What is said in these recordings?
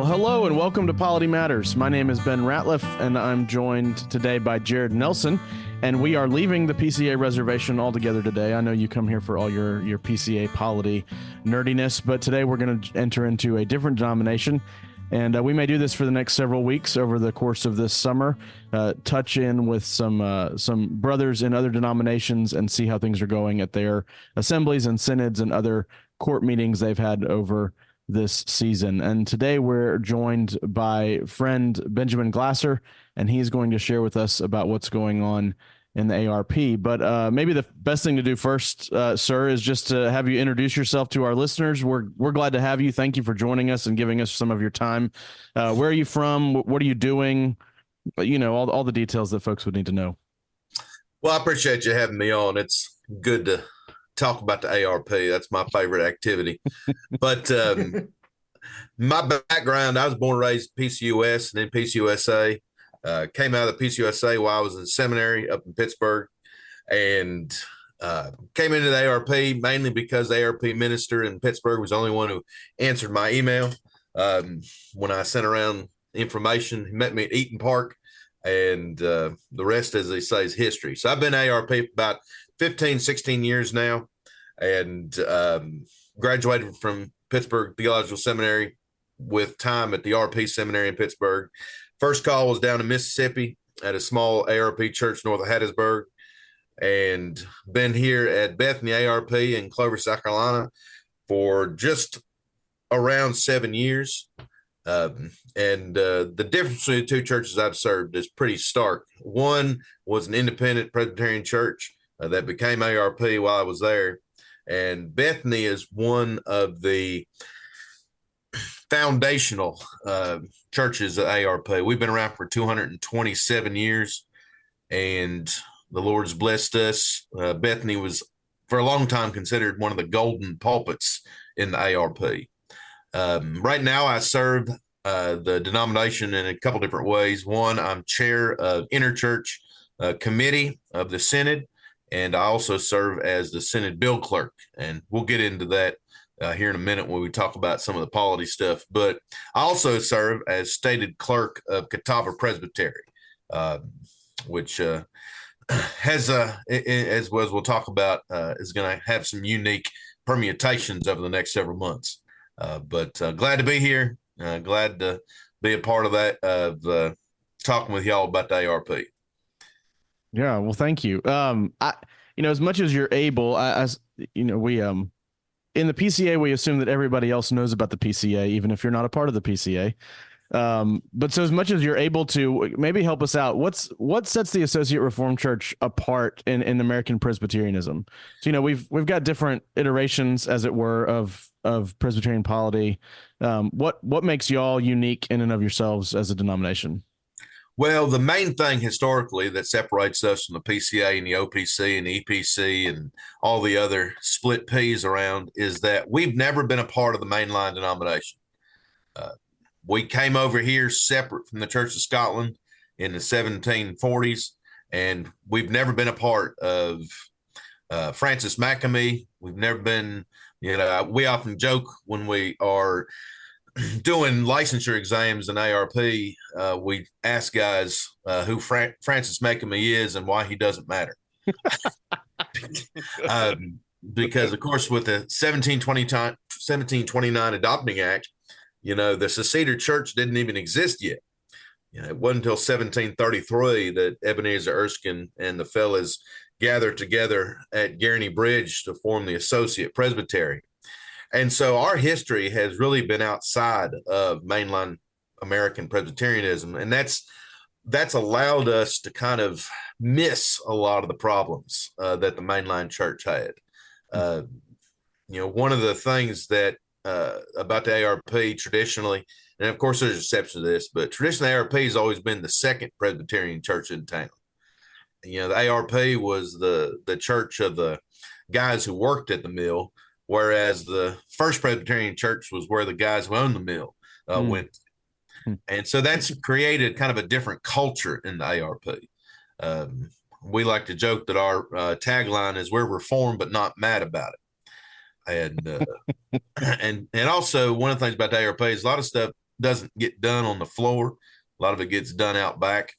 Well, hello and welcome to Polity Matters. My name is Ben Ratliff, and I'm joined today by Jared Nelson, and we are leaving the PCA reservation altogether today. I know you come here for all your PCA polity nerdiness, but today we're going to enter into a different denomination, and we may do this for the next several weeks over the course of this summer, touch in with some brothers in other denominations and see how things are going at their assemblies and synods and other court meetings they've had over this season. And today we're joined by friend Benjamin Glaser, and he's going to share with us about what's going on in the ARP. But maybe the best thing to do first, sir, is just to have you introduce yourself to our listeners. We're glad to have you. Thank you for joining us and giving us some of your time. Where are you from? What are you doing? You know, all the details that folks would need to know. Well, I appreciate you having me on. It's good to talk about the ARP. That's my favorite activity. But my background, I was born and raised PCUS and then PCUSA. Came out of the PCUSA while I was in seminary up in Pittsburgh, and came into the ARP mainly because the ARP minister in Pittsburgh was the only one who answered my email. When I sent around information, he met me at Eaton Park, and the rest, as they say, is history. So I've been ARP about 15, 16 years now, and graduated from Pittsburgh Theological Seminary with time at the RP Seminary in Pittsburgh. First call was down in Mississippi at a small ARP church north of Hattiesburg, and been here at Bethany ARP in Clover, South Carolina for just around 7 years. The difference between the two churches I've served is pretty stark. One was an independent Presbyterian church that became ARP while I was there. And Bethany is one of the foundational churches at ARP. We've been around for 227 years, and the Lord's blessed us. Bethany was, for a long time, considered one of the golden pulpits in the ARP. Right now, I serve the denomination in a couple different ways. One, I'm chair of Interchurch Committee of the Synod, and I also serve as the Synod Bill Clerk, and we'll get into that here in a minute when we talk about some of the polity stuff. But I also serve as stated clerk of Catawba Presbytery, which has, as we'll talk about, is going to have some unique permutations over the next several months. But glad to be here. Glad to be a part of that, talking with y'all about the ARP. Yeah, well, thank you. As much as you're able, we in the PCA, we assume that everybody else knows about the PCA, even if you're not a part of the PCA. But so as much as you're able to, maybe help us out. What sets the Associate Reformed Church apart in American Presbyterianism? So, we've got different iterations, as it were, of Presbyterian polity. What makes y'all unique in and of yourselves as a denomination? Well, the main thing historically that separates us from the PCA and the OPC and the EPC and all the other split Ps around is that we've never been a part of the mainline denomination. We came over here separate from the Church of Scotland in the 1740s, and we've never been a part of Francis McAmee. We've never been, we often joke when we are doing licensure exams in ARP, we ask guys who Francis McAmee is and why he doesn't matter. Because, of course, with the 1729 Adopting Act, the Seceder Church didn't even exist yet. It wasn't until 1733 that Ebenezer Erskine and the fellas gathered together at Gueriney Bridge to form the Associate Presbytery. And so our history has really been outside of mainline American Presbyterianism, and that's allowed us to kind of miss a lot of the problems that the mainline church had. One of the things that about the ARP traditionally, and of course there's exceptions to this, but traditionally ARP has always been the second Presbyterian church in town. The ARP was the church of the guys who worked at the mill, whereas the first Presbyterian church was where the guys who owned the mill went. And so that's created kind of a different culture in the ARP. We like to joke that our tagline is "We're reformed but not mad about it." And also one of the things about the ARP is a lot of stuff doesn't get done on the floor. A lot of it gets done out back,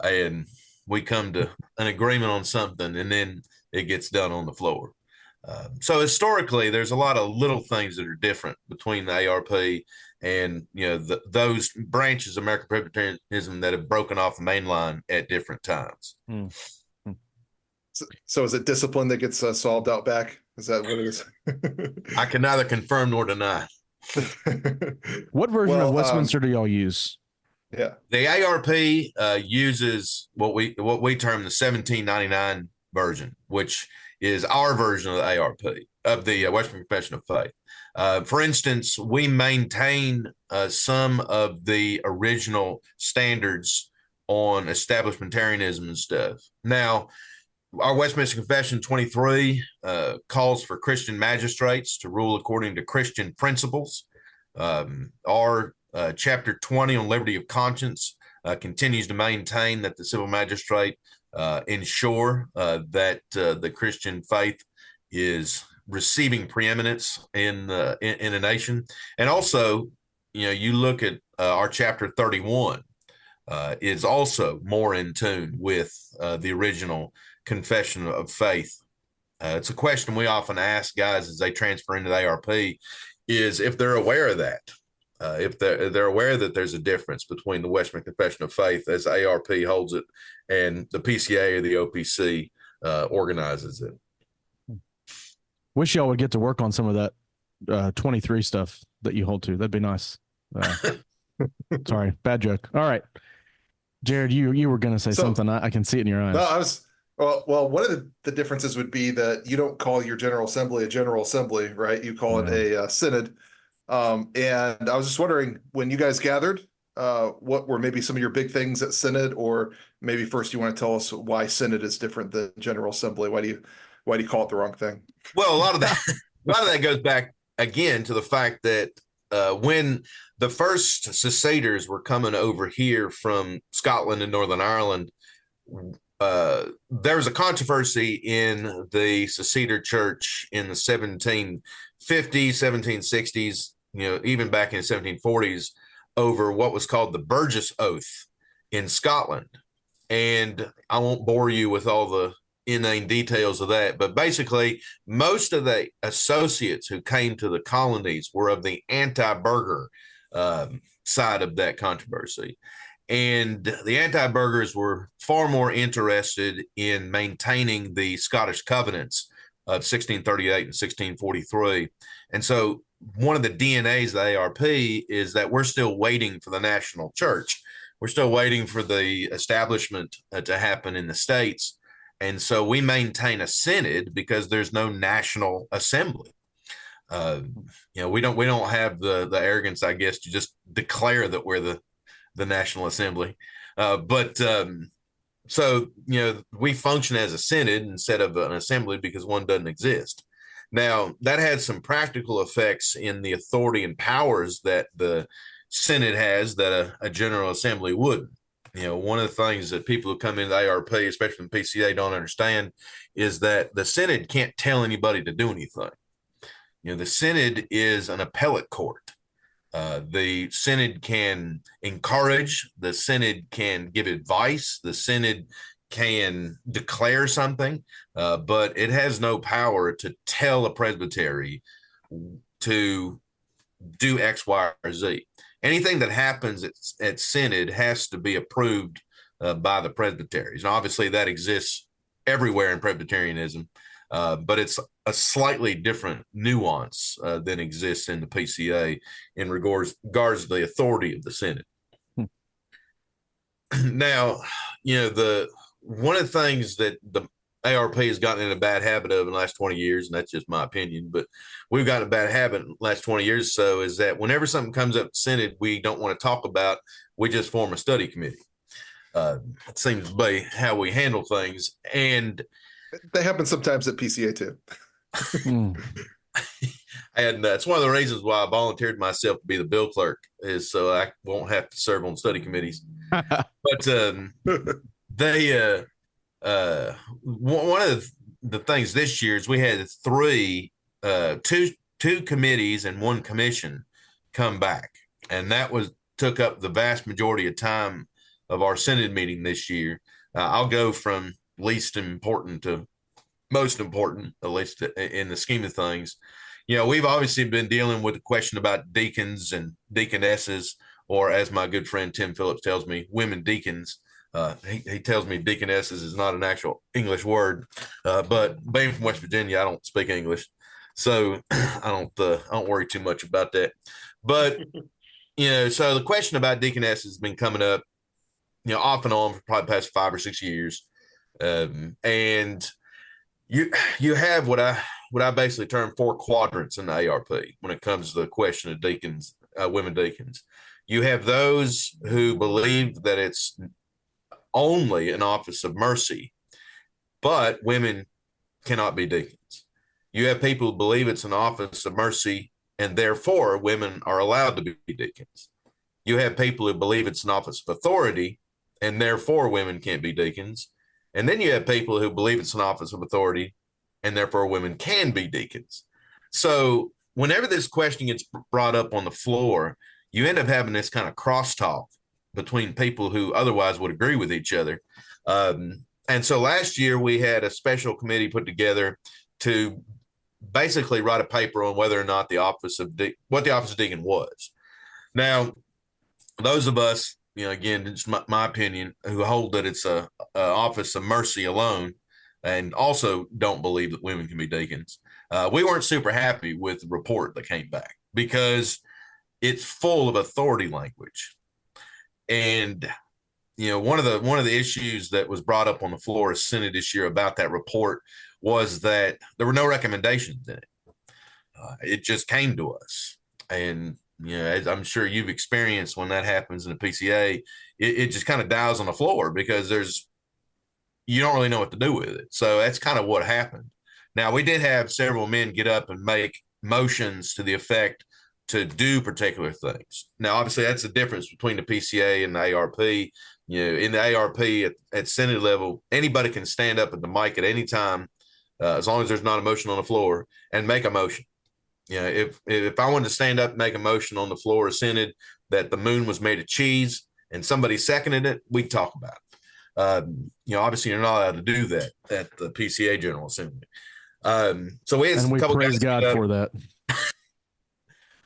and we come to an agreement on something, and then it gets done on the floor. So historically, there's a lot of little things that are different between the ARP and those branches of American Presbyterianism that have broken off the main line at different times. So is it discipline that gets solved out back? Is that what it is? I can neither confirm nor deny. What version of Westminster do y'all use? Yeah, the ARP uses what we term the 1799 version, which is our version of the ARP, of the Westminster Confession of Faith. For instance, we maintain some of the original standards on establishmentarianism and stuff. Now, our Westminster Confession 23 calls for Christian magistrates to rule according to Christian principles. Our chapter 20 on liberty of conscience continues to maintain that the civil magistrate ensure that the Christian faith is receiving preeminence in a nation. And also, you look at our chapter 31 is also more in tune with the original Confession of Faith. It's a question we often ask guys as they transfer into the ARP, is if they're aware of that. If they're aware that there's a difference between the Westminster Confession of Faith as ARP holds it and the PCA or the OPC organizes it. Wish y'all would get to work on some of that 23 stuff that you hold to. That'd be nice. Sorry, bad joke. All right, Jared, you were going to say something. I can see it in your eyes. No, well, one of the differences would be that you don't call your General Assembly a General Assembly, right? You call it a synod. And I was just wondering, when you guys gathered, what were maybe some of your big things at synod, or maybe first you want to tell us why synod is different than General Assembly? Why do you call it the wrong thing? Well, a lot of that goes back again to the fact that when the first seceders were coming over here from Scotland and Northern Ireland, there was a controversy in the seceder church in the 1750s, 1760s, even back in the 1740s, over what was called the Burgess Oath in Scotland. And I won't bore you with all the inane details of that, but basically most of the associates who came to the colonies were of the anti-burgher side of that controversy. And the anti-burghers were far more interested in maintaining the Scottish covenants of 1638 and 1643. And so one of the DNAs of the ARP is that we're still waiting for the national church. We're still waiting for the establishment to happen in the States. And so we maintain a synod because there's no national assembly. We don't have the arrogance, I guess, to just declare that we're the National Assembly. So we function as a synod instead of an assembly because one doesn't exist. Now, that had some practical effects in the authority and powers that the synod has that a General Assembly wouldn't. One of the things that people who come into the ARP, especially from PCA, don't understand is that the synod can't tell anybody to do anything. The synod is an appellate court. The synod can encourage, the synod can give advice, the synod can declare something, but it has no power to tell a presbytery to do X, Y, or Z. Anything that happens at synod has to be approved by the presbyteries. And obviously that exists everywhere in Presbyterianism, but it's a slightly different nuance than exists in the PCA in regards to the authority of the synod. Now, one of the things that the ARP has gotten in a bad habit of in the last 20 years, and that's just my opinion, but we've gotten a bad habit in the last 20 years or so, is that whenever something comes up at synod we don't want to talk about, we just form a study committee. It seems to be how we handle things. And they happen sometimes at PCA too. And that's one of the reasons why I volunteered myself to be the bill clerk, is so I won't have to serve on study committees. But one of the things this year is we had two committees and one commission come back, and that was took up the vast majority of time of our Synod meeting this year. I'll go from least important to most important, at least in the scheme of things. We've obviously been dealing with the question about deacons and deaconesses, or as my good friend Tim Phillips tells me, women deacons. He tells me deaconesses is not an actual English word, but being from West Virginia, I don't speak English, so I don't worry too much about that. But so the question about deaconesses has been coming up, off and on for probably the past 5 or 6 years, and you have what I basically term 4 quadrants in the ARP when it comes to the question of deacons, women deacons. You have those who believe that it's only an office of mercy, but women cannot be deacons. You have people who believe it's an office of mercy, and therefore women are allowed to be deacons. You have people who believe it's an office of authority, and therefore women can't be deacons. And then you have people who believe it's an office of authority, and therefore women can be deacons. So whenever this question gets brought up on the floor, you end up having this kind of crosstalk between people who otherwise would agree with each other. And so last year we had a special committee put together to basically write a paper on whether or not what the office of deacon was. Now, those of us, again, it's my opinion, who hold that it's a office of mercy alone, and also don't believe that women can be deacons, we weren't super happy with the report that came back because it's full of authority language. And one of the issues that was brought up on the floor of Synod this year about that report was that there were no recommendations in it. It just came to us, and as I'm sure you've experienced, when that happens in a PCA, it just kind of dies on the floor because you don't really know what to do with it. So that's kind of what happened. Now, we did have several men get up and make motions to the effect to do particular things. Now, obviously, that's the difference between the PCA and the ARP. In the ARP at Synod level, anybody can stand up at the mic at any time, as long as there's not a motion on the floor, and make a motion. If I wanted to stand up and make a motion on the floor of Synod that the moon was made of cheese and somebody seconded it, we'd talk about it. Obviously, you're not allowed to do that at the PCA General Assembly. So we had we praise God for that.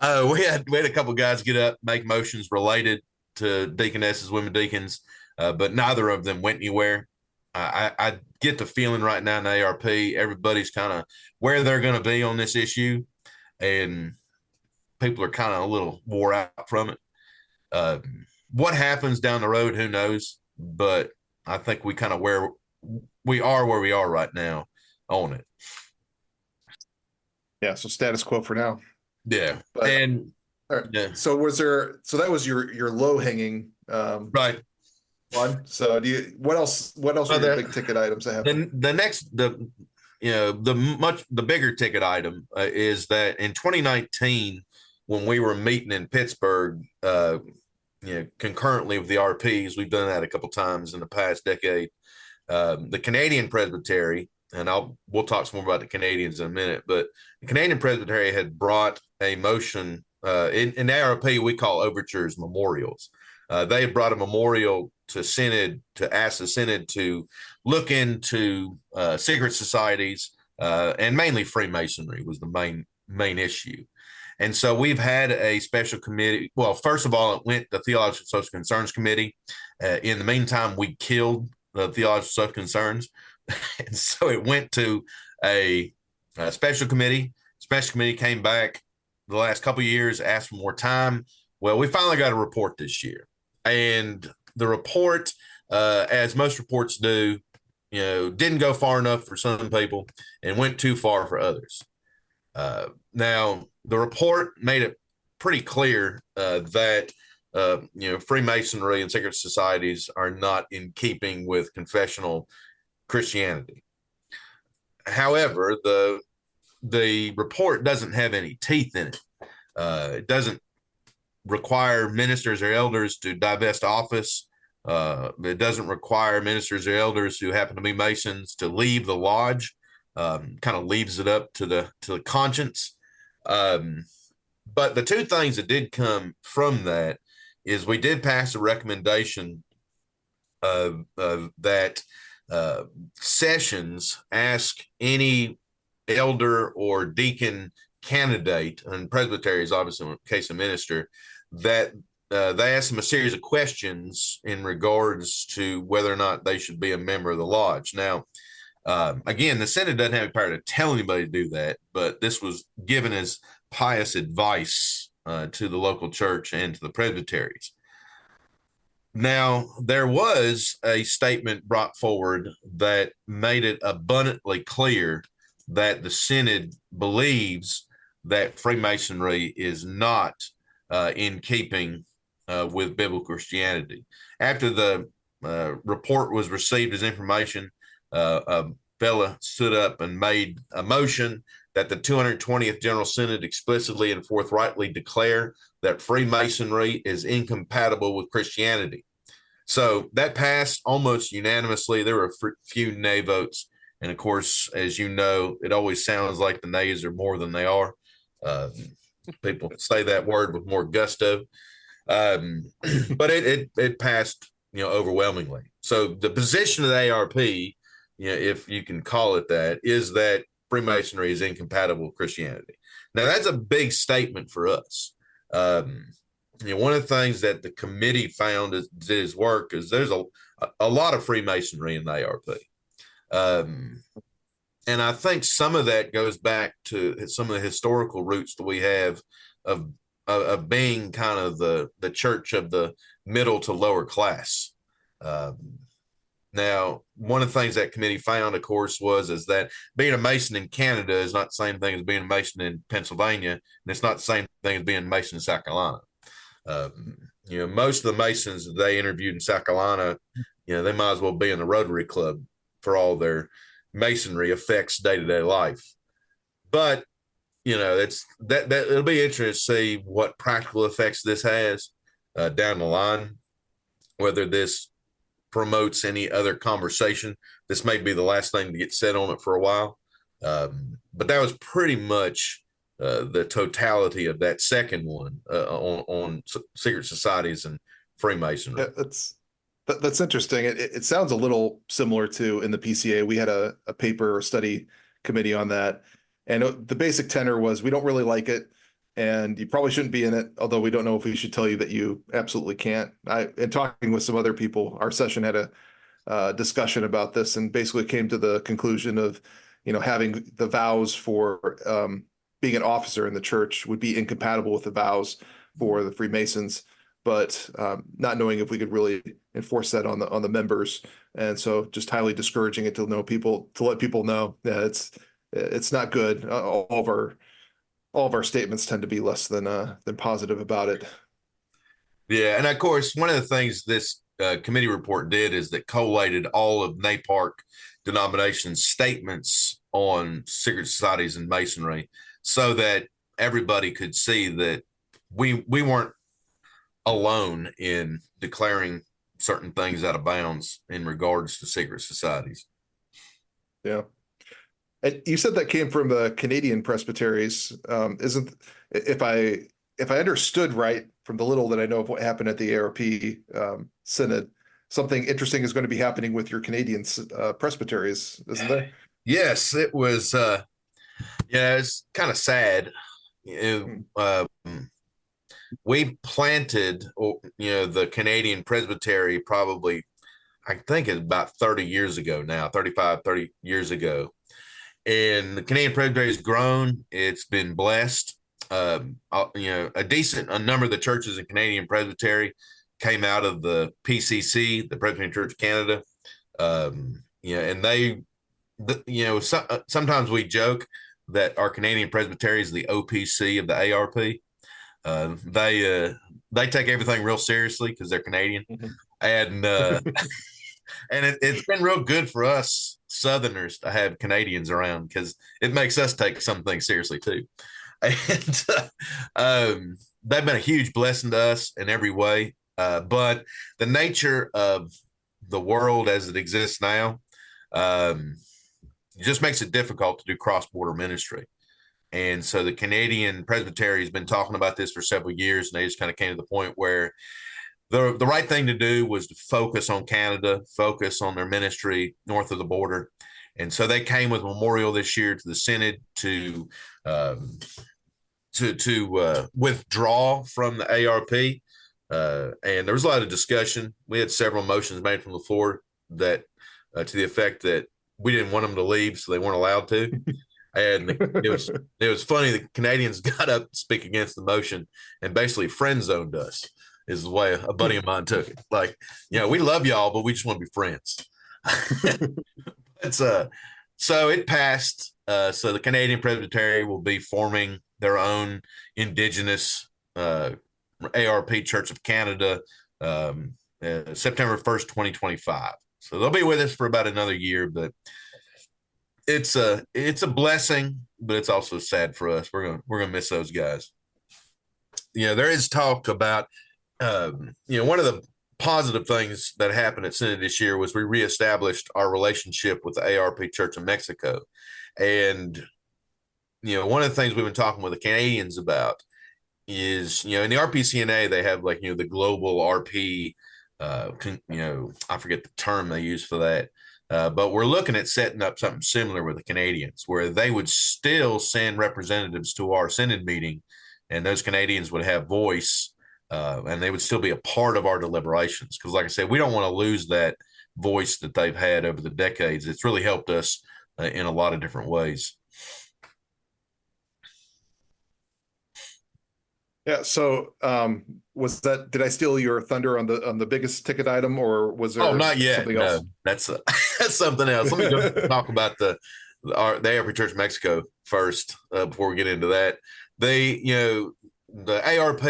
We had a couple of guys get up, make motions related to deaconesses, women deacons, but neither of them went anywhere. I get the feeling right now in the ARP, everybody's kind of where they're going to be on this issue, and people are kind of a little wore out from it. What happens down the road, who knows? But I think we kind of where we are right now on it. Yeah, so status quo for now. Yeah. But, and all right. Yeah. So that was your low hanging right one. So what else are your big ticket items that happen? The bigger ticket item is that in 2019, when we were meeting in Pittsburgh, concurrently with the RPs, we've done that a couple times in the past decade. The Canadian Presbytery, and we'll talk some more about the Canadians in a minute, but the Canadian Presbytery had brought a motion in ARP we call overtures memorials. They had brought a memorial to Synod to ask the Synod to look into secret societies, and mainly Freemasonry was the main issue. And so we've had a special committee. Well, first of all, it went to the Theological Social Concerns Committee. In the meantime, we killed the Theological Social Concerns. And so it went to a special committee. Special committee came back the last couple of years, asked for more time. Well, we finally got a report this year. And the report, as most reports do, didn't go far enough for some people and went too far for others. Now, the report made it pretty clear that Freemasonry and secret societies are not in keeping with confessional Christianity. However, the report doesn't have any teeth in it. It doesn't require ministers or elders to divest office. It doesn't require ministers or elders who happen to be Masons to leave the lodge. Kind of leaves it up to the conscience. But the two things that did come from that is we did pass a recommendation that sessions ask any elder or deacon candidate, and presbytery is obviously in the case of minister, that they ask them a series of questions in regards to whether or not they should be a member of the lodge. Now, again, the Synod doesn't have the power to tell anybody to do that, but this was given as pious advice to the local church and to the presbyteries. Now, there was a statement brought forward that made it abundantly clear that the Synod believes that Freemasonry is not in keeping with biblical Christianity. After the report was received as information, a fella stood up and made a motion that the 220th General Synod explicitly and forthrightly declare that Freemasonry is incompatible with Christianity. So that passed almost unanimously. There were a few nay votes. And of course, as you know, it always sounds like the nays are more than they are. People say that word with more gusto. But it passed, overwhelmingly. So the position of the ARP, if you can call it that, is that Freemasonry is incompatible with Christianity. Now, that's a big statement for us. One of the things that the committee found as did his work is there's a lot of Freemasonry in the ARP. And I think some of that goes back to some of the historical roots that we have of being kind of the church of the middle to lower class. Now, one of the things that committee found, of course, is that being a Mason in Canada is not the same thing as being a Mason in Pennsylvania, and it's not the same thing as being a Mason in South Carolina. Most of the Masons that they interviewed in South Carolina, they might as well be in the Rotary Club for all their Masonry affects day-to-day life. But, it'll be interesting to see what practical effects this has down the line, whether this promotes any other conversation. This may be the last thing to get said on it for a while. But that was pretty much the totality of that second one on secret societies and Freemasonry. Yeah, that's interesting. It sounds a little similar to in the PCA. We had a paper or study committee on that. And the basic tenor was we don't really like it and you probably shouldn't be in it, although we don't know if we should tell you that you absolutely can't. In talking with some other people, our session had a discussion about this and basically came to the conclusion of, having the vows for being an officer in the church would be incompatible with the vows for the Freemasons, but not knowing if we could really enforce that on the members. And so just highly discouraging it to let people know that it's not good. All of our statements tend to be less than positive about it. Yeah, and of course, one of the things this committee report did is that collated all of NAPARC denominations' statements on secret societies and Masonry, so that everybody could see that we weren't alone in declaring certain things out of bounds in regards to secret societies. Yeah. And you said that came from the Canadian presbyteries. If I understood right from the little that I know of what happened at the ARP Synod, something interesting is going to be happening with your Canadian presbyteries, isn't there? Yes, it was. It's kind of sad. We planted, the Canadian presbytery probably, I think it's about 30 years ago now, 30 years ago. And the Canadian presbytery has grown. It's been blessed. A number of the churches in Canadian presbytery came out of the PCC, the Presbyterian Church of Canada. And they, sometimes we joke that our Canadian presbytery is the OPC of the ARP. They take everything real seriously because they're Canadian, and it's been real good for us Southerners to have Canadians around because it makes us take some things seriously too. And they've been a huge blessing to us in every way. But the nature of the world as it exists now just makes it difficult to do cross-border ministry. And so the Canadian Presbytery has been talking about this for several years, and they just kind of came to the point where the right thing to do was to focus on Canada, focus on their ministry north of the border. And so they came with a memorial this year to the Synod to withdraw from the ARP. And there was a lot of discussion. We had several motions made from the floor that to the effect that we didn't want them to leave, so they weren't allowed to. And it was funny. The Canadians got up to speak against the motion and basically friend zoned us, is the way a buddy of mine took it. Like, we love y'all, but we just want to be friends. So it passed. So the Canadian Presbytery will be forming their own indigenous ARP Church of Canada September 1st, 2025. So they'll be with us for about another year, but it's a blessing, but it's also sad for us. We're gonna miss those guys. There is talk about one of the positive things that happened at Synod this year was we reestablished our relationship with the ARP Church of Mexico. And, one of the things we've been talking with the Canadians about is, in the RPCNA, they have the global RP, I forget the term they use for that. But we're looking at setting up something similar with the Canadians, where they would still send representatives to our Synod meeting, and those Canadians would have voice. And they would still be a part of our deliberations. Because like I said, we don't want to lose that voice that they've had over the decades. It's really helped us in a lot of different ways. Yeah. So did I steal your thunder on the biggest ticket item, or was there not yet. Something else? No, that's something else. Let me go talk about the ARP Church of Mexico first before we get into that. The ARP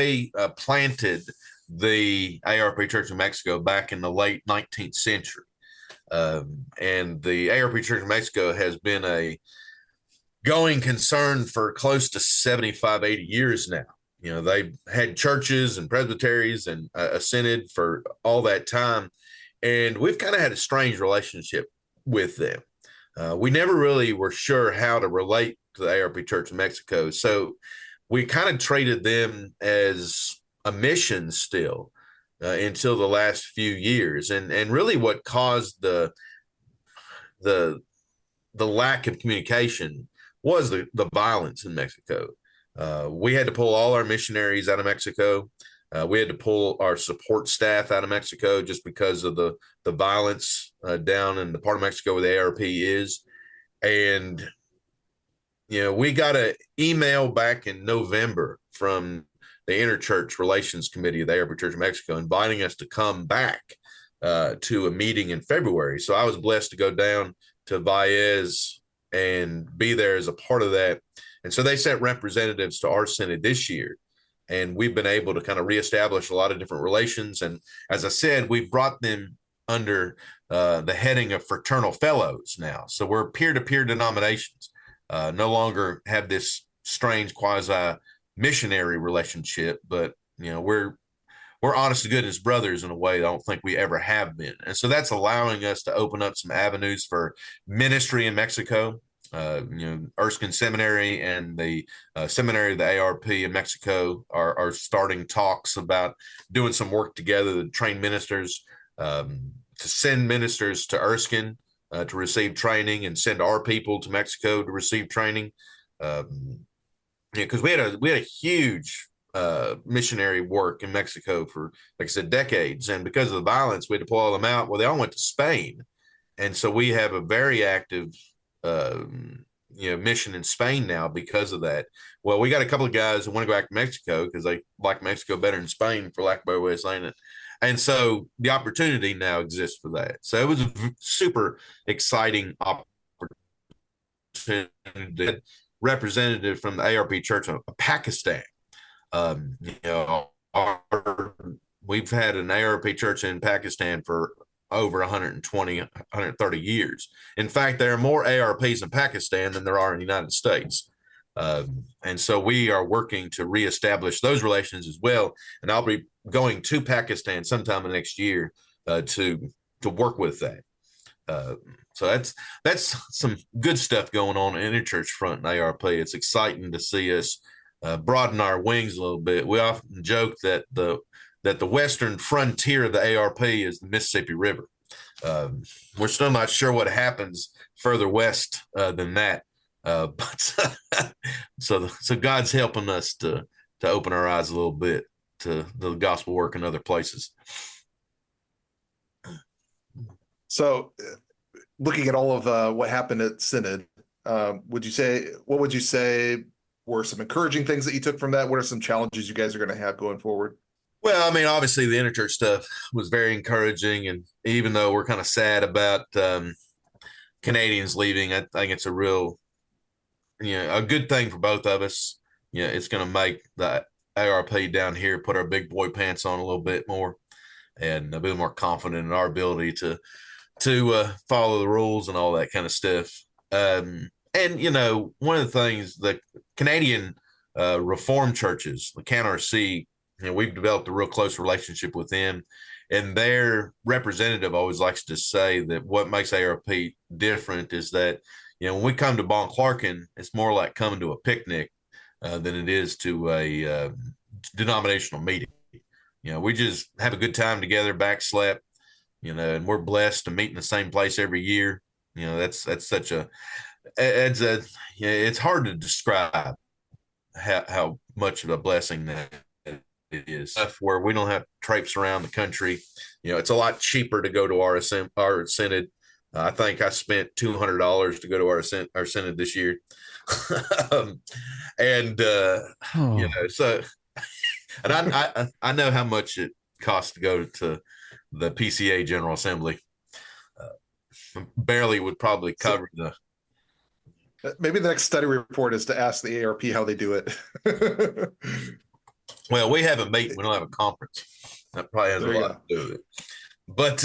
planted the ARP Church of Mexico back in the late 19th century. And the ARP Church of Mexico has been a going concern for close to 75, 80 years now. They've had churches and presbyteries and a synod for all that time. And we've kind of had a strange relationship with them. We never really were sure how to relate to the ARP Church of Mexico. So we kind of treated them as a mission still until the last few years. And really what caused the lack of communication was the violence in Mexico. We had to pull all our missionaries out of Mexico. We had to pull our support staff out of Mexico just because of the violence down in the part of Mexico where the ARP is. And we got an email back in November from the Interchurch Relations Committee of the ARP Church of Mexico inviting us to come back to a meeting in February. So I was blessed to go down to Valles and be there as a part of that. And so they sent representatives to our Synod this year. And we've been able to kind of reestablish a lot of different relations. And as I said, we've brought them under the heading of fraternal fellows now. So we're peer-to-peer denominations. No longer have this strange quasi-missionary relationship, but we're honest to goodness brothers in a way I don't think we ever have been. And so that's allowing us to open up some avenues for ministry in Mexico. Erskine Seminary and the seminary of the ARP in Mexico are starting talks about doing some work together to train ministers, to send ministers to Erskine to receive training and send our people to Mexico to receive training. Because we had a huge missionary work in Mexico for, like I said, decades. And because of the violence, we had to pull all them out. Well, they all went to Spain. And so we have a very active mission in Spain now because of that. Well, we got a couple of guys who want to go back to Mexico because they like Mexico better than Spain, for lack of a better way of saying it. And so the opportunity now exists for that. So it was a super exciting opportunity. Representative from the ARP Church of Pakistan. We've had an ARP church in Pakistan for over 120, 130 years. In fact, there are more ARPs in Pakistan than there are in the United States. And so we are working to reestablish those relations as well. And I'll be going to Pakistan sometime in the next year to work with that. So that's some good stuff going on in the church front in ARP. It's exciting to see us broaden our wings a little bit. We often joke that the that the western frontier of the ARP is the Mississippi River. We're still not sure what happens further west than that, but so God's helping us to open our eyes a little bit to the gospel work in other places. So, looking at all of what happened at Synod, what would you say were some encouraging things that you took from that? What are some challenges you guys are going to have going forward? Well, I mean, obviously the interchurch stuff was very encouraging, and even though we're kind of sad about Canadians leaving, I think it's a real, a good thing for both of us. It's going to make the ARP down here put our big boy pants on a little bit more, and a bit more confident in our ability to follow the rules and all that kind of stuff. And one of the things, the Canadian Reformed churches, the CAN-RC, we've developed a real close relationship with them, and their representative always likes to say that what makes ARP different is that, when we come to Bon Clarkin, it's more like coming to a picnic than it is to a denominational meeting. We just have a good time together, backslap, and we're blessed to meet in the same place every year. That's such it's hard to describe how much of a blessing that it is. Where we don't have to traipse around the country. It's a lot cheaper to go to our synod. I think I spent $200 to go to our synod this year. So, and I know how much it costs to go to the PCA General Assembly. Barely would probably cover maybe the next study report is to ask the ARP how they do it. Well, we have a meeting. We don't have a conference. That probably has a lot to do with it. But,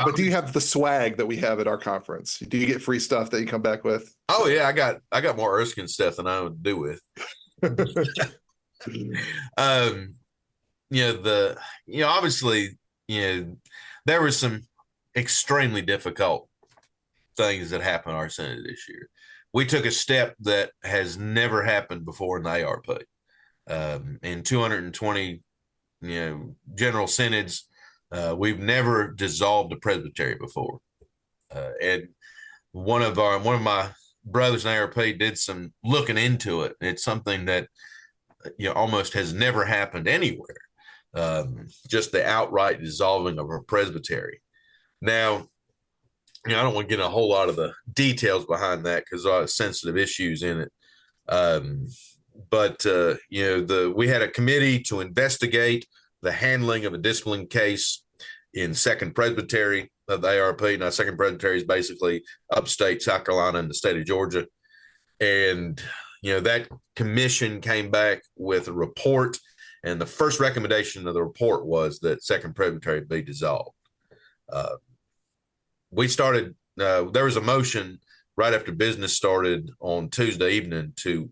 but do you have the swag that we have at our conference? Do you get free stuff that you come back with? Oh yeah, I got more Erskine stuff than I would do with. Obviously, there were some extremely difficult things that happened in our synod this year. We took a step that has never happened before in the ARP. In 220, general synods, we've never dissolved a presbytery before. And one of my brothers in ARP did some looking into it. It's something that almost has never happened anywhere. Just the outright dissolving of a presbytery. Now, I don't want to get a whole lot of the details behind that because there are sensitive issues in it. But we had a committee to investigate the handling of a discipline case in Second Presbytery of the ARP. Now, Second Presbytery is basically upstate South Carolina and the state of Georgia. And, that commission came back with a report, and the first recommendation of the report was that Second Presbytery be dissolved. There was a motion right after business started on Tuesday evening to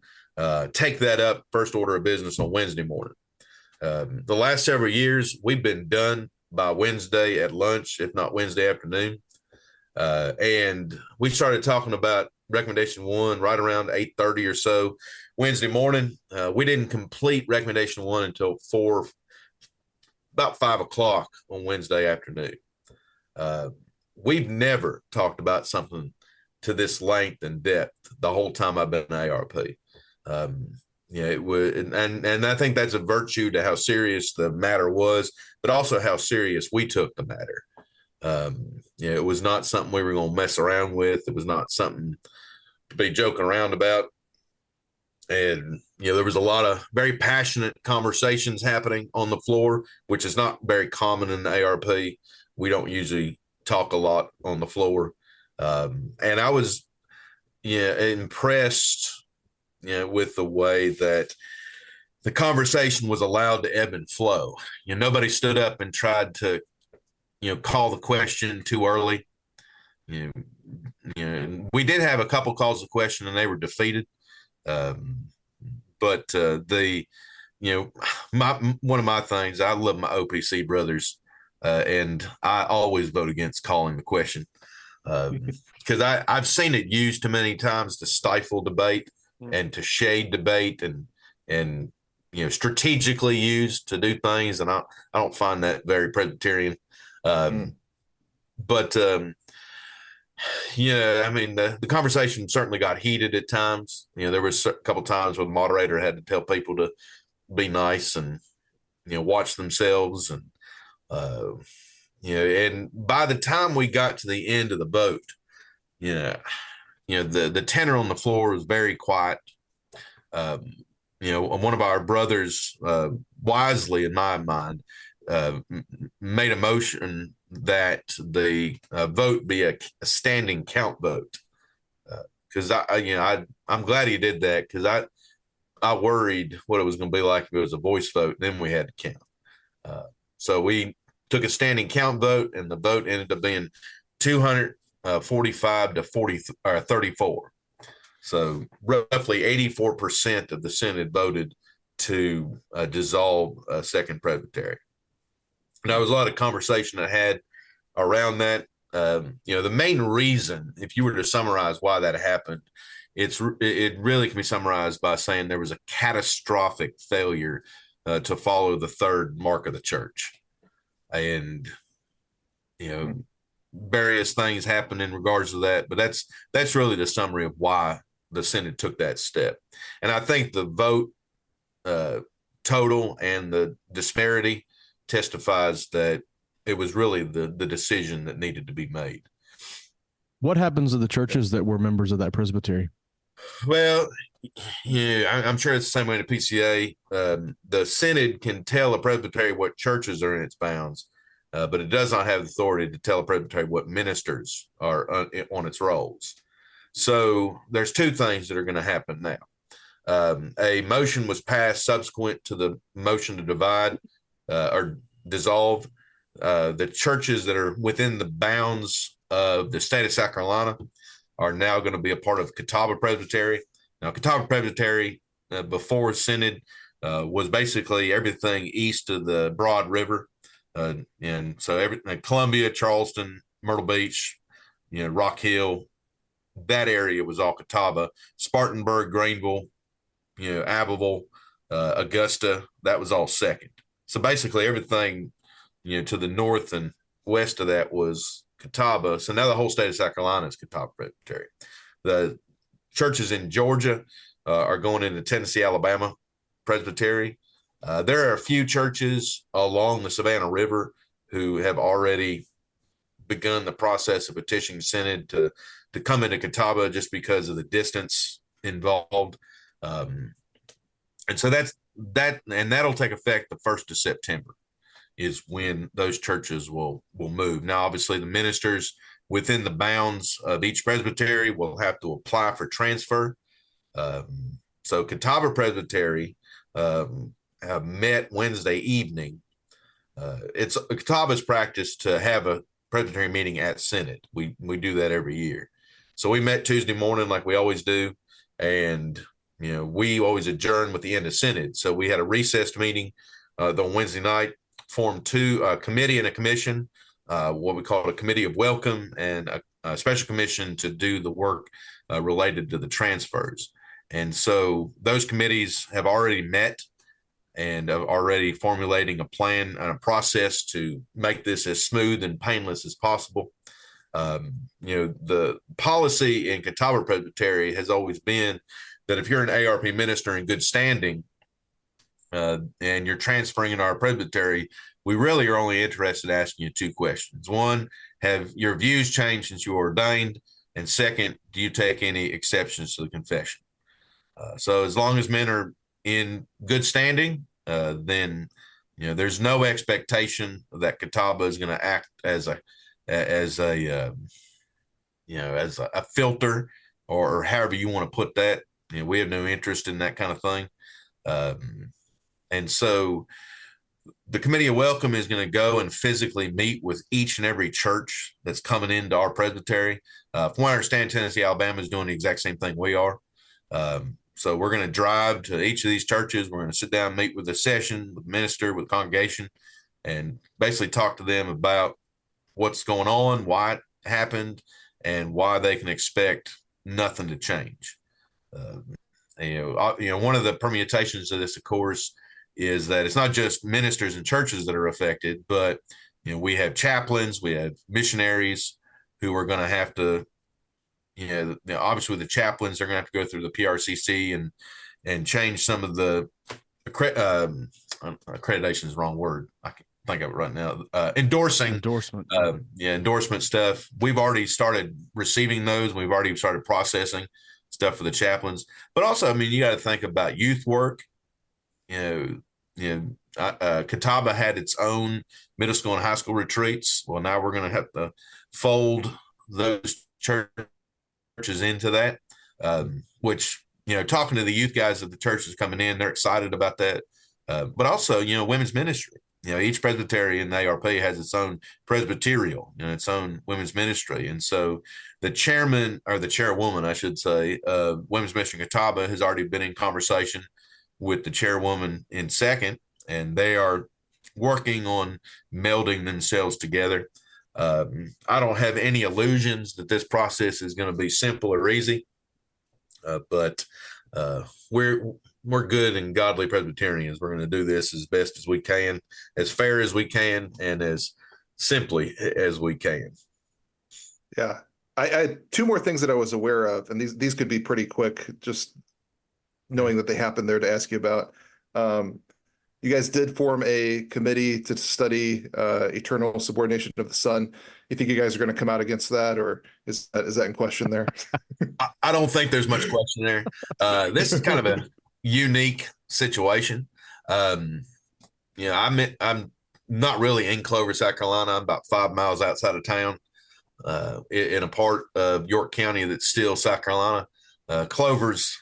take that up first order of business on Wednesday morning. The last several years, we've been done by Wednesday at lunch, if not Wednesday afternoon. And we started talking about recommendation 1 right around 8:30 or so Wednesday morning. We didn't complete recommendation 1 until about 5 o'clock on Wednesday afternoon. We've never talked about something to this length and depth the whole time I've been in ARP. It would, and I think that's a virtue to how serious the matter was, but also how serious we took the matter. It was not something we were going to mess around with. It was not something to be joking around about. And, there was a lot of very passionate conversations happening on the floor, which is not very common in the ARP. We don't usually talk a lot on the floor. And I was, impressed, with the way that the conversation was allowed to ebb and flow. Nobody stood up and tried to, call the question too early. We did have a couple calls of question and they were defeated. But one of my things, I love my OPC brothers, and I always vote against calling the question because I've seen it used too many times to stifle debate and to shade debate and strategically used to do things, and I don't find that very Presbyterian. But I mean, the conversation certainly got heated at times. There was a couple times where the moderator had to tell people to be nice and watch themselves, and and by the time we got to the end of the vote, the tenor on the floor was very quiet. One of our brothers, wisely in my mind, made a motion that the vote be a standing count vote. Because I'm glad he did that, because I worried what it was going to be like if it was a voice vote. Then we had to count. So we took a standing count vote, and the vote ended up being 245 to 34. So roughly 84% of the Synod voted to dissolve Second Presbytery. And there was a lot of conversation I had around that. The main reason, if you were to summarize why that happened, it really can be summarized by saying there was a catastrophic failure to follow the third mark of the church. And, various things happened in regards to that, but that's really the summary of why the Synod took that step. And I think the vote total and the disparity testifies that it was really the decision that needed to be made. What happens to the churches that were members of that presbytery? Well, I'm sure it's the same way in the PCA. The Synod can tell a presbytery what churches are in its bounds, but it does not have the authority to tell a presbytery what ministers are on its rolls. So there's two things that are going to happen now. A motion was passed subsequent to the motion to divide or dissolve. The churches that are within the bounds of the state of South Carolina are now going to be a part of Catawba Presbytery. Now, Catawba Presbytery before Synod was basically everything east of the Broad River. And so Columbia, Charleston, Myrtle Beach, Rock Hill, that area was all Catawba. Spartanburg, Greenville, Abbeville, Augusta, that was all second. So basically everything, to the north and west of that was Catawba. So now the whole state of South Carolina is Catawba Presbytery. The churches in Georgia are going into Tennessee, Alabama Presbytery. There are a few churches along the Savannah River who have already begun the process of petitioning Synod to come into Catawba just because of the distance involved. And so that'll take effect the 1st of September is when those churches will move. Now, obviously, the ministers within the bounds of each presbytery will have to apply for transfer. So Catawba Presbytery have met Wednesday evening. It's Catawba's practice to have a presbytery meeting at Synod. We do that every year. So we met Tuesday morning like we always do, and we always adjourn with the end of Synod. So we had a recessed meeting on Wednesday night, formed a committee and a commission, what we call a committee of welcome and a special commission to do the work related to the transfers. And so those committees have already met and are already formulating a plan and a process to make this as smooth and painless as possible. The policy in Catawba Presbytery has always been that if you're an ARP minister in good standing and you're transferring in our presbytery, we really are only interested in asking you two questions. One, have your views changed since you were ordained? And second, do you take any exceptions to the confession? So as long as men are in good standing, then there's no expectation that Catawba is going to act as a filter or however you want to put that. We have no interest in that kind of thing. And so the committee of welcome is going to go and physically meet with each and every church that's coming into our presbytery. From what I understand, Tennessee, Alabama is doing the exact same thing we are. So we're going to drive to each of these churches. We're going to sit down, meet with the session, with the minister, with the congregation, and basically talk to them about what's going on, why it happened, and why they can expect nothing to change. One of the permutations of this, of course, is that it's not just ministers and churches that are affected, but we have chaplains, we have missionaries who are going to have to, obviously the chaplains are going to have to go through the PRCC and change some of the accreditation is the wrong word. I can think of it right now. Endorsement. Endorsement stuff. We've already started receiving those. We've already started processing stuff for the chaplains. But also, I mean, you got to think about youth work. Catawba had its own middle school and high school retreats. Well, now we're going to have to fold those churches into that, which, talking to the youth guys of the churches coming in, they're excited about that. But also, women's ministry. Each Presbyterian in the ARP has its own presbyterial and its own women's ministry. And so the chairman, or the chairwoman, I should say, Women's Ministry in Catawba has already been in conversation with the chairwoman in second, and they are working on melding themselves together. I don't have any illusions that this process is going to be simple or easy, but we're good and godly Presbyterians. We're going to do this as best as we can, as fair as we can, and as simply as we can. Yeah. I had two more things that I was aware of, and these could be pretty quick, just knowing that they happened there, to ask you about. You guys did form a committee to study eternal subordination of the Son. You think you guys are going to come out against that, or is that in question there? I don't think there's much question there. This is kind of a unique situation. I'm not really in Clover, South Carolina. I'm about 5 miles outside of town, in a part of York County that's still South Carolina. Clover's,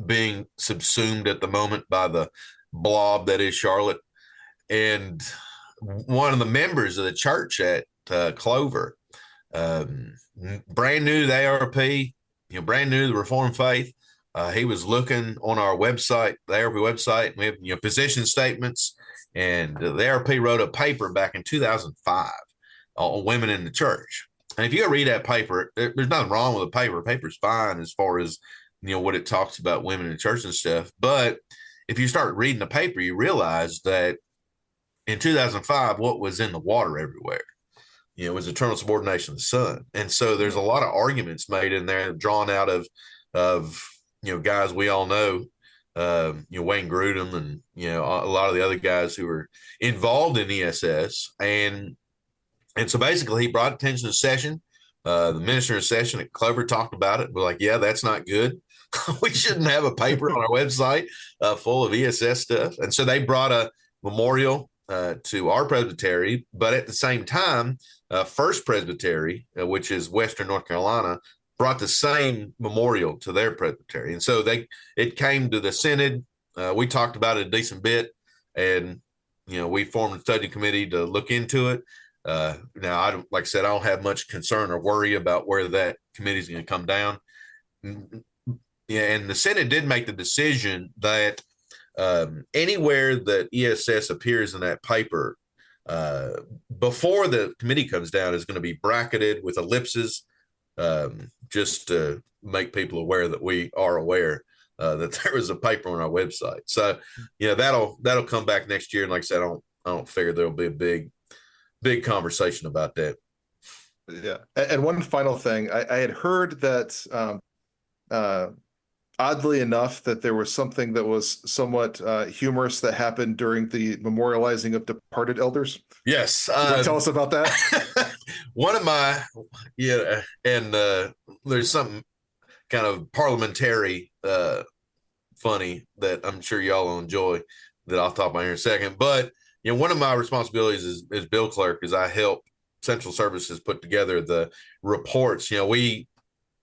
being subsumed at the moment by the blob that is Charlotte. And one of the members of the church at Clover, brand new to the ARP, brand new to the Reformed faith, he was looking on our website, the ARP website. We have position statements, and the ARP wrote a paper back in 2005 on women in the church. And if you go read that paper, there's nothing wrong with the paper. The paper's fine as far as what it talks about women in the church and stuff. But if you start reading the paper, you realize that in 2005, what was in the water everywhere, was eternal subordination of the Son. And so there's a lot of arguments made in there, drawn out of guys we all know, Wayne Grudem and, a lot of the other guys who were involved in ESS. And so basically he brought attention to the session. The minister in session at Clover talked about it. We're like, yeah, that's not good. We shouldn't have a paper on our website full of ESS stuff. And so they brought a memorial to our presbytery, but at the same time, First Presbytery, which is Western North Carolina, brought the same memorial to their presbytery. And so it came to the synod. We talked about it a decent bit, and we formed a study committee to look into it. Now, like I said, I don't have much concern or worry about where that committee is going to come down. Yeah, and the Senate did make the decision that anywhere that ESS appears in that paper before the committee comes down is going to be bracketed with ellipses, just to make people aware that we are aware that there was a paper on our website. So, that'll come back next year. And like I said, I don't figure there'll be a big conversation about that. Yeah. And one final thing, I had heard that oddly enough, that there was something that was somewhat humorous that happened during the memorializing of departed elders. Yes. Tell us about that. One of my, and there's something kind of parliamentary funny that I'm sure y'all will enjoy that I'll talk about here in a second. But, one of my responsibilities is bill clerk, is I help Central Services put together the reports. We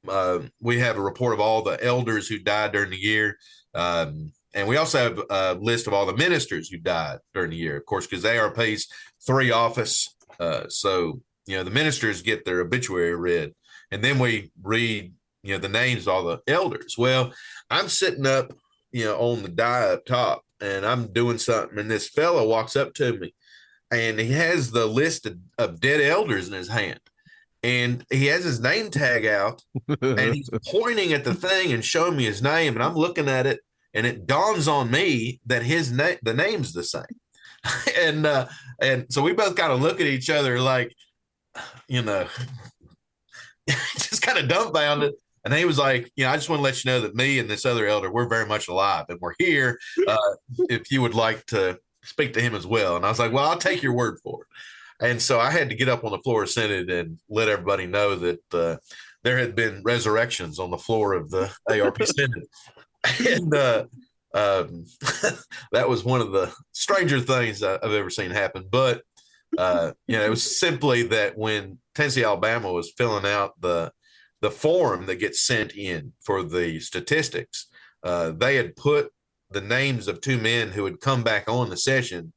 have a report of all the elders who died during the year. And we also have a list of all the ministers who died during the year, of course, because ARP's 3 office. So, the ministers get their obituary read, and then we read, the names of all the elders. Well, I'm sitting up, on the die up top, and I'm doing something, and this fellow walks up to me, and he has the list of dead elders in his hand. And he has his name tag out, and he's pointing at the thing and showing me his name. And I'm looking at it, and it dawns on me that the name's the same. And so we both kind of look at each other like, just kind of dumbfounded. And he was like, I just want to let you know that me and this other elder, we're very much alive and we're here. If you would like to speak to him as well. And I was like, well, I'll take your word for it. And so I had to get up on the floor of Synod and let everybody know that there had been resurrections on the floor of the ARP Synod. And that was one of the stranger things I've ever seen happen. But, it was simply that when Tennessee, Alabama was filling out the form that gets sent in for the statistics, they had put the names of two men who had come back on the session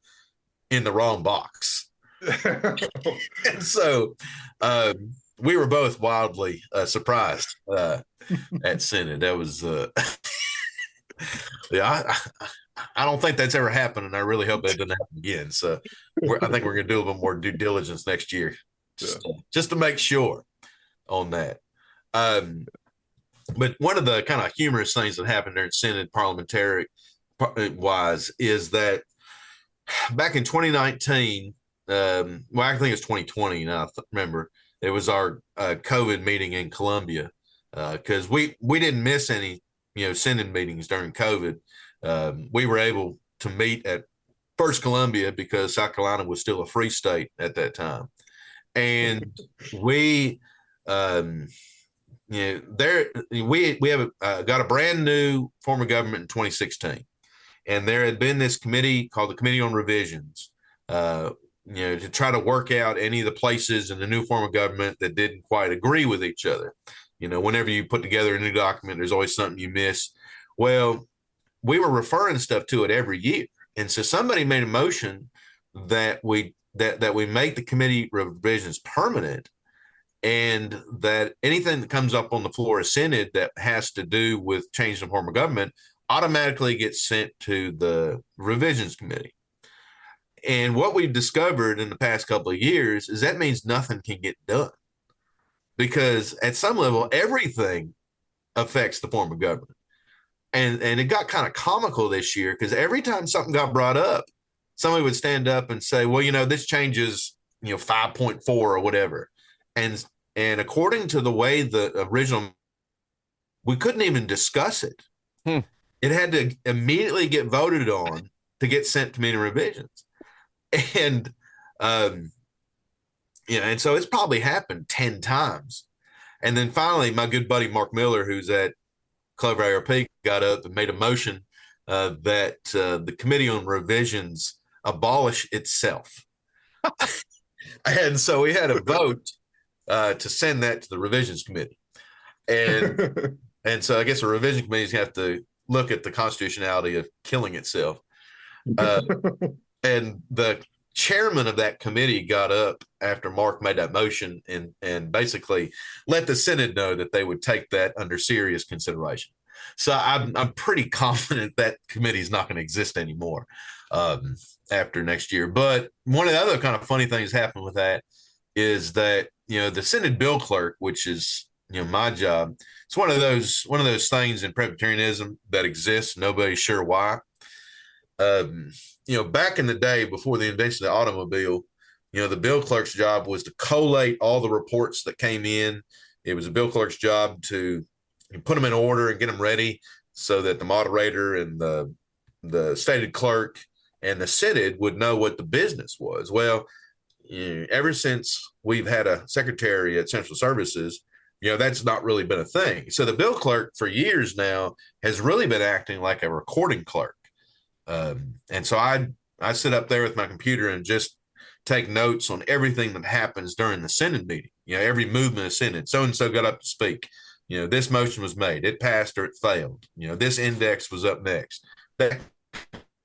in the wrong box. And so we were both wildly surprised at Synod. That was, I don't think that's ever happened, and I really hope that doesn't happen again. So I think we're going to do a little more due diligence next year, just to make sure on that. But one of the kind of humorous things that happened there in Synod parliamentary wise is that back in 2019, I think it's 2020 now, I remember, it was our COVID meeting in Columbia, because we didn't miss any Synod meetings during COVID. We were able to meet at First Columbia because South Carolina was still a free state at that time. And we got a brand new form of government in 2016. And there had been this committee called the Committee on Revisions, to try to work out any of the places in the new form of government that didn't quite agree with each other. Whenever you put together a new document, there's always something you miss. Well, we were referring stuff to it every year. And so somebody made a motion that we make the committee revisions permanent, and that anything that comes up on the floor of Synod that has to do with changing the form of government automatically gets sent to the revisions committee. And what we've discovered in the past couple of years is that means nothing can get done, because at some level, everything affects the form of government. And it got kind of comical this year, because every time something got brought up, somebody would stand up and say, well, this changes, 5.4 or whatever. And according to the way the original, we couldn't even discuss it. It had to immediately get voted on to get sent to committee revisions. And, and so it's probably happened 10 times. And then finally, my good buddy, Mark Miller, who's at Clover ARP, got up and made a motion that the Committee on Revisions abolish itself. And so we had a vote to send that to the Revisions Committee. And so I guess the Revision Committees have to look at the constitutionality of killing itself. And the chairman of that committee got up after Mark made that motion and basically let the Synod know that they would take that under serious consideration. So I'm pretty confident that committee is not going to exist anymore after next year. But one of the other kind of funny things happened with that is that, the Synod bill clerk, which is, my job, it's one of those things in Presbyterianism that exists. Nobody's sure why. Back in the day before the invention of the automobile, the bill clerk's job was to collate all the reports that came in. It was a bill clerk's job to put them in order and get them ready so that the moderator and the stated clerk and the synod would know what the business was. Well, ever since we've had a secretary at Central Services, that's not really been a thing. So the bill clerk for years now has really been acting like a recording clerk. And so I sit up there with my computer and just take notes on everything that happens during the Synod meeting. Every movement of Synod, so-and-so got up to speak. This motion was made, it passed or it failed. This index was up next, that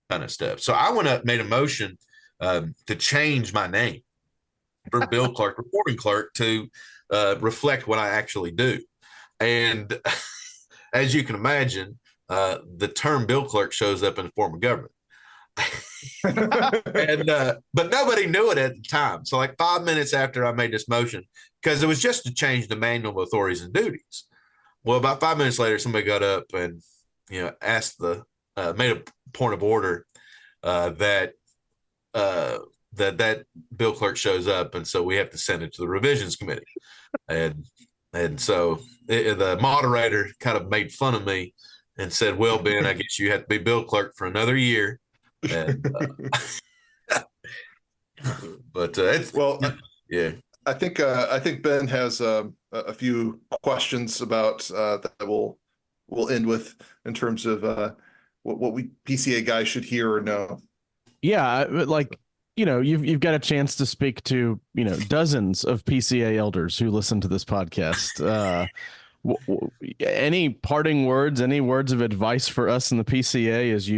kind of stuff. So I went up, made a motion to change my name for bill clerk, reporting clerk, to reflect what I actually do. And as you can imagine, the term bill clerk shows up in the form of government. But nobody knew it at the time. So like 5 minutes after I made this motion, because it was just to change the manual of authorities and duties. Well, about 5 minutes later, somebody got up and, asked the made a point of order that bill clerk shows up, and so we have to send it to the revisions committee, and so the moderator kind of made fun of me and said, "Well, Ben, I guess you have to be bill clerk for another year." And, but it's Well, yeah. I think Ben has a few questions about that we'll end with in terms of what we PCA guys should hear or know. Yeah, like, you've got a chance to speak to, dozens of PCA elders who listen to this podcast. Any parting words, any words of advice for us in the PCA as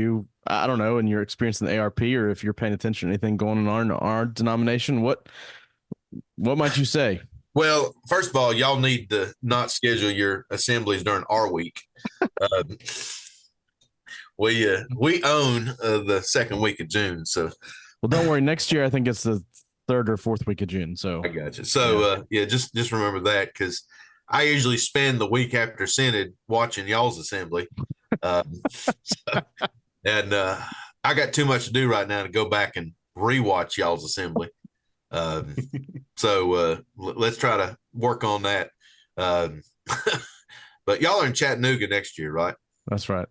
I don't know, in your experience in the ARP, or if you're paying attention to anything going on in our denomination, what might you say? Well, first of all, y'all need to not schedule your assemblies during our week. We own the second week of June, so. Well, don't worry. Next year, I think it's the third or fourth week of June. So I got you. So just remember that, because I usually spend the week after Synod watching y'all's assembly, and I got too much to do right now to go back and rewatch y'all's assembly. So let's try to work on that. But y'all are in Chattanooga next year, right? That's right.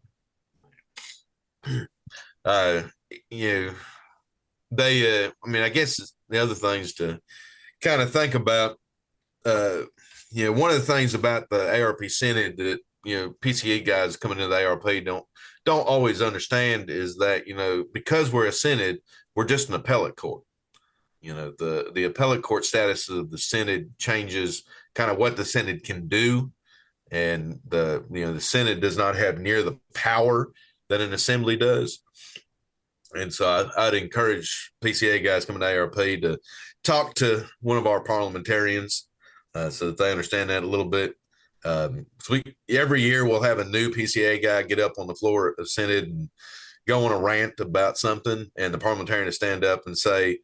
They, I guess the other things to kind of think about, one of the things about the ARP Synod that, PCA guys coming into the ARP don't always understand is that, because we're a Synod, we're just an appellate court. The appellate court status of the Synod changes kind of what the Synod can do. And the Synod does not have near the power that an assembly does. And so I'd encourage PCA guys coming to ARP to talk to one of our parliamentarians so that they understand that a little bit. So every year we'll have a new PCA guy get up on the floor of Synod and go on a rant about something, and the parliamentarian to stand up and say,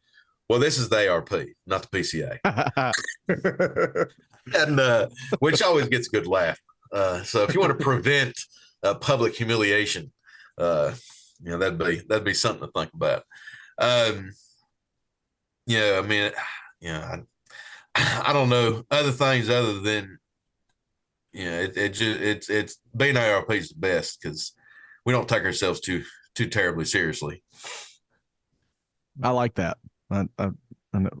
"Well, this is the ARP, not the PCA," and which always gets a good laugh. So if you want to prevent public humiliation, that'd be something to think about. I don't know other things other than it's being ARP is the best because we don't take ourselves too terribly seriously. I like that.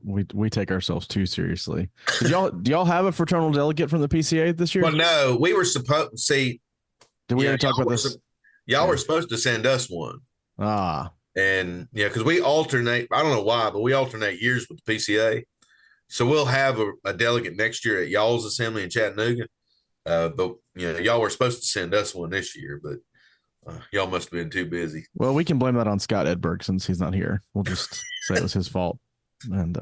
We take ourselves too seriously. Do y'all have a fraternal delegate from the PCA this year? Well, no, we were supposed to see. Did we ever talk about this? Y'all were supposed to send us one. And because we alternate, I don't know why, but we alternate years with the PCA. So we'll have a delegate next year at y'all's assembly in Chattanooga. But y'all were supposed to send us one this year, but y'all must have been too busy. Well, we can blame that on Scott Edberg since he's not here. We'll just say it was his fault. And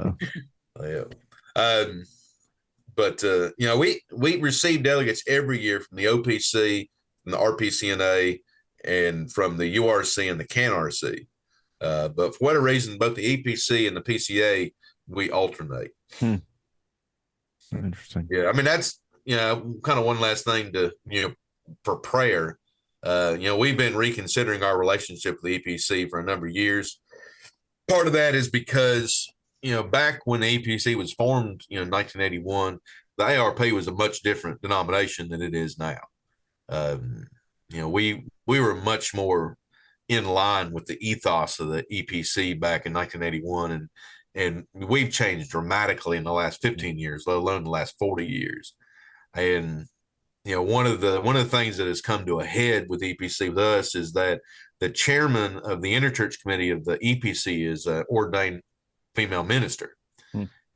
we receive delegates every year from the OPC, from the RPCNA, and from the URC and the CAN-RC. But for whatever reason, both the EPC and the PCA, we alternate. Interesting. Yeah, that's kind of one last thing to for prayer. We've been reconsidering our relationship with the EPC for a number of years. Part of that is because back when the EPC was formed, in 1981, the ARP was a much different denomination than it is now. We were much more in line with the ethos of the EPC back in 1981, and we've changed dramatically in the last 15 years, let alone the last 40 years. And one of the things that has come to a head with EPC with us is that the chairman of the interchurch committee of the EPC is an ordained female minister,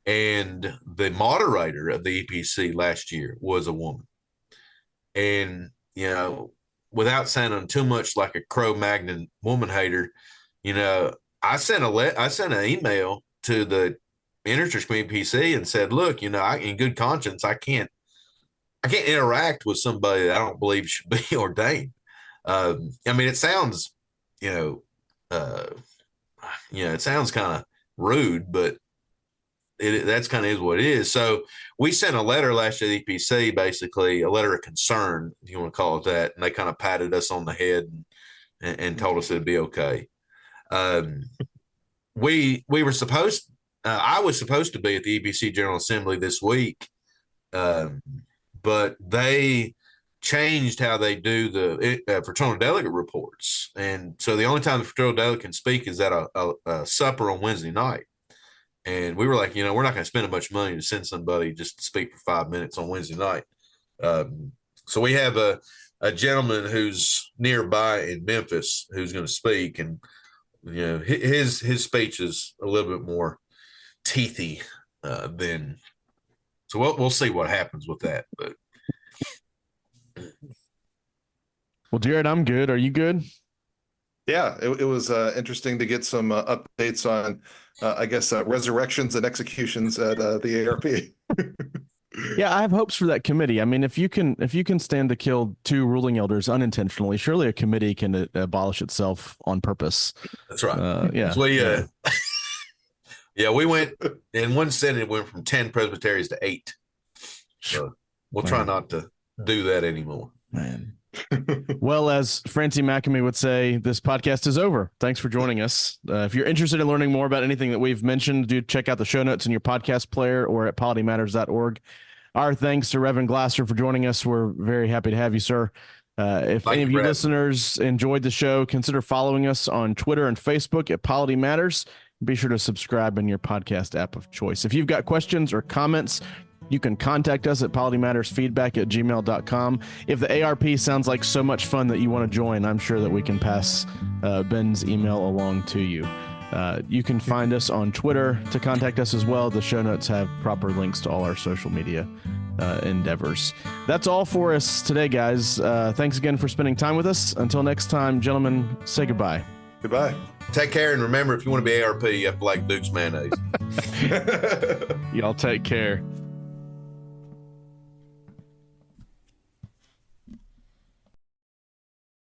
and the moderator of the EPC last year was a woman. And without sounding too much like a Cro-Magnon woman hater, I sent an email to the interchurch committee PC and said, look, in good conscience, I can't interact with somebody that I don't believe should be ordained. It sounds, it sounds kind of rude, but that's kind of is what it is. So we sent a letter last year to the EPC, basically a letter of concern, if you want to call it that. And they kind of patted us on the head and and told us it'd be okay. We were supposed. I was supposed to be at the EBC General Assembly this week, but they changed how they do the fraternal delegate reports, and so the only time the fraternal delegate can speak is at a supper on Wednesday night. And we were like, we're not going to spend a bunch of money to send somebody just to speak for 5 minutes on Wednesday night. So we have a gentleman who's nearby in Memphis who's going to speak, and his speech is a little bit more teethy than. So we'll see what happens with that. But well, Jared, I'm good. Are you good? Yeah, it was interesting to get some updates on, I guess, resurrections and executions at the ARP. Yeah, I have hopes for that committee. I mean, if you can stand to kill 2 ruling elders unintentionally, surely a committee can abolish itself on purpose. That's right. Yeah. So we went in one Senate. It went from 10 presbyteries to 8. So we'll try not to do that anymore. Man. Well, as Francie McAmey would say, this podcast is over. Thanks for joining us. If you're interested in learning more about anything that we've mentioned, do check out the show notes in your podcast player or at politymatters.org. Our thanks to Reverend Glaser for joining us. We're very happy to have you, sir. If any of you listeners enjoyed the show, consider following us on Twitter and Facebook at Polity Matters. Be sure to subscribe in your podcast app of choice. If you've got questions or comments, you can contact us at politymattersfeedback@gmail.com. If the ARP sounds like so much fun that you want to join, I'm sure that we can pass Ben's email along to you. You can find us on Twitter to contact us as well. The show notes have proper links to all our social media endeavors. That's all for us today, guys. Thanks again for spending time with us. Until next time, gentlemen, say goodbye. Goodbye. Take care, and remember, if you want to be ARP, you have to like Duke's mayonnaise. Y'all take care.